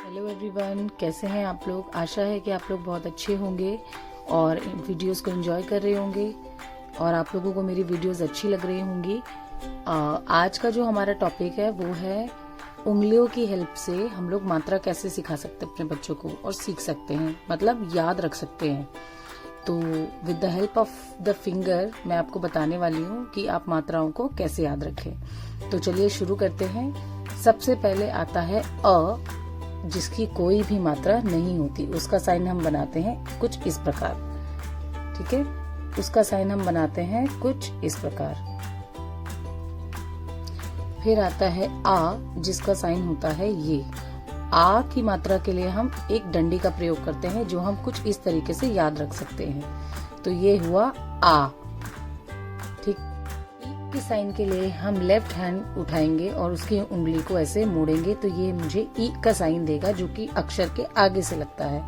Hello everyone, कैसे हैं आप लोग। आशा है कि आप लोग बहुत अच्छे होंगे और इन वीडियोस को एंजॉय कर रहे होंगे और आप लोगों को मेरी वीडियोस अच्छी लग रही होंगी। आज का जो हमारा टॉपिक है वो है उंगलियों की हेल्प से हम लोग मात्रा कैसे सिखा सकते हैं अपने बच्चों को और सीख सकते हैं, मतलब याद रख सकते हैं। तो with the help of the finger मैं आपको बताने वाली हूँ कि आप मात्राओं को कैसे याद रखें। तो चलिए शुरू करते हैं। सबसे पहले आता है अ, जिसकी कोई भी मात्रा नहीं होती। उसका साइन हम बनाते हैं कुछ इस प्रकार, ठीक है। उसका साइन हम बनाते हैं कुछ इस प्रकार। फिर आता है आ, जिसका साइन होता है ये। आ की मात्रा के लिए हम एक डंडी का प्रयोग करते हैं जो हम कुछ इस तरीके से याद रख सकते हैं। तो ये हुआ आ, ठीक। ई के साइन के लिए हम लेफ्ट हैंड उठाएंगे और उसकी उंगली को ऐसे मोड़ेंगे तो ये मुझे ई का साइन देगा जो कि अक्षर के आगे से लगता है।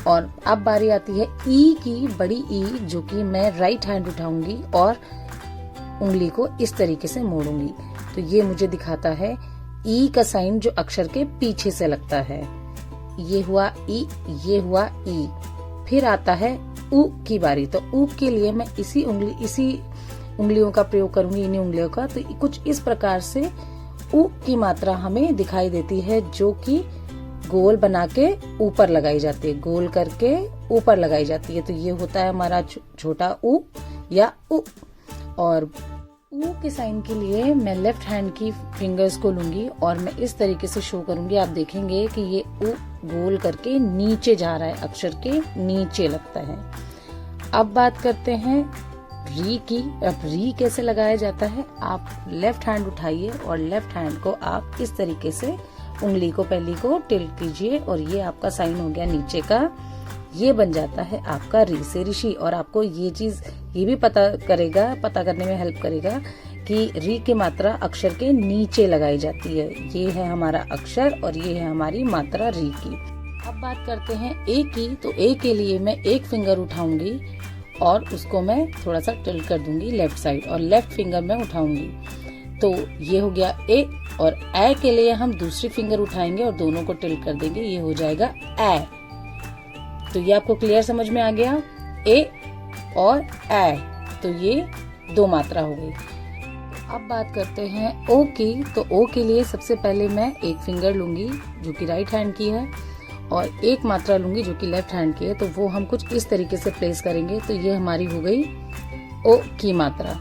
और अब बारी आती है ई की, बड़ी ई, जो कि मैं राइट हैंड उठाऊंगी और उंगली को इस तरीके से मोड़ूंगी तो ये मुझे दिखाता है ई का साइन जो अक्षर के पीछे से लगता है। ये हुआ ई, ये हुआ ई। फिर आता है उ की बारी। तो उ के लिए मैं इसी उंगलियों का प्रयोग करूंगी, इन्हीं उंगलियों का। तो कुछ इस प्रकार से उ की मात्रा हमें दिखाई देती है जो कि गोल बना के ऊपर लगाई जाती है, गोल करके ऊपर लगाई जाती है। तो ये होता है हमारा छोटा उ या उ। और ऊ के साइन के लिए मैं लेफ्ट हैंड की फिंगर्स को लूंगी और मैं इस तरीके से शो करूंगी। आप देखेंगे कि ये ऊ गोल करके नीचे जा रहा है, अक्षर के नीचे लगता है। अब बात करते हैं री की। अब री कैसे लगाया जाता है, आप लेफ्ट हैंड उठाइए और लेफ्ट हैंड को आप इस तरीके से उंगली को पहली को टिल्ट कीजिए और ये आपका साइन हो गया नीचे का। ये बन जाता है आपका री से ऋषि। और आपको ये चीज ये भी पता करने में हेल्प करेगा कि री की मात्रा अक्षर के नीचे लगाई जाती है। ये है हमारा अक्षर और ये है हमारी मात्रा री की। अब बात करते हैं ए की। तो ए के लिए मैं एक फिंगर उठाऊंगी और उसको मैं थोड़ा सा टिल्ट कर दूंगी लेफ्ट साइड और लेफ्ट फिंगर में उठाऊंगी। तो ये हो गया ए। और ए के लिए हम दूसरी फिंगर उठाएंगे और दोनों को टिल्ट कर देंगे, ये हो जाएगा ए। तो ये आपको क्लियर समझ में आ गया, ए और ए। तो ये दो मात्रा हो गई। अब बात करते हैं ओ की। तो ओ के लिए सबसे पहले मैं एक फिंगर लूंगी जो कि राइट हैंड की है और एक मात्रा लूंगी जो कि लेफ्ट हैंड की है। तो वो हम कुछ इस तरीके से प्लेस करेंगे। तो ये हमारी हो गई ओ की मात्रा।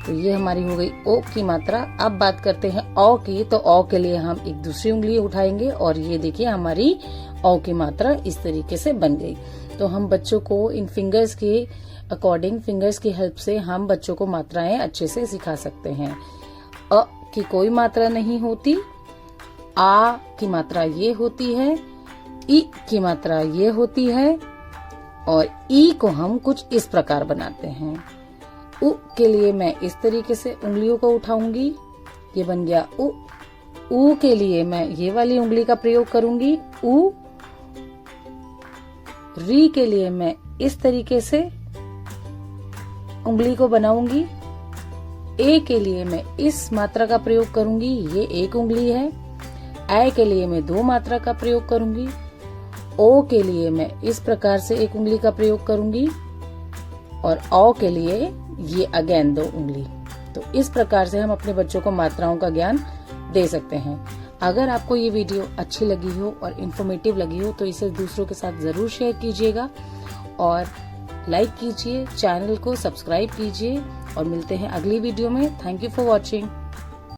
तो ये हमारी हो गई ओ की मात्रा। अब बात करते हैं औ की। तो औ के लिए हम एक दूसरी उंगली उठाएंगे और ये देखिए हमारी औ की मात्रा इस तरीके से बन गई। तो हम बच्चों को इन फिंगर्स के अकॉर्डिंग, फिंगर्स की हेल्प से हम बच्चों को मात्राएं अच्छे से सिखा सकते हैं। अ की कोई मात्रा नहीं होती, आ की मात्रा ये होती है, ई की मात्रा ये होती है और ई को हम कुछ इस प्रकार बनाते हैं। उ के लिए मैं इस तरीके से उंगलियों को उठाऊंगी, ये बन गया उ। ऊ के लिए मैं ये वाली उंगली का प्रयोग करूंगी, ऊ। री के लिए मैं इस तरीके से उंगली को बनाऊंगी। ए के लिए मैं इस मात्रा का प्रयोग करूंगी, ये एक उंगली है। ए के लिए मैं दो मात्रा का प्रयोग करूंगी। ओ के लिए मैं इस प्रकार से एक उंगली का प्रयोग करूंगी और औ के लिए ये अगेन दो उंगली। तो इस प्रकार से हम अपने बच्चों को मात्राओं का ज्ञान दे सकते हैं। अगर आपको ये वीडियो अच्छी लगी हो और इन्फॉर्मेटिव लगी हो तो इसे दूसरों के साथ जरूर शेयर कीजिएगा और लाइक कीजिए, चैनल को सब्सक्राइब कीजिए और मिलते हैं अगली वीडियो में। Thank you for watching.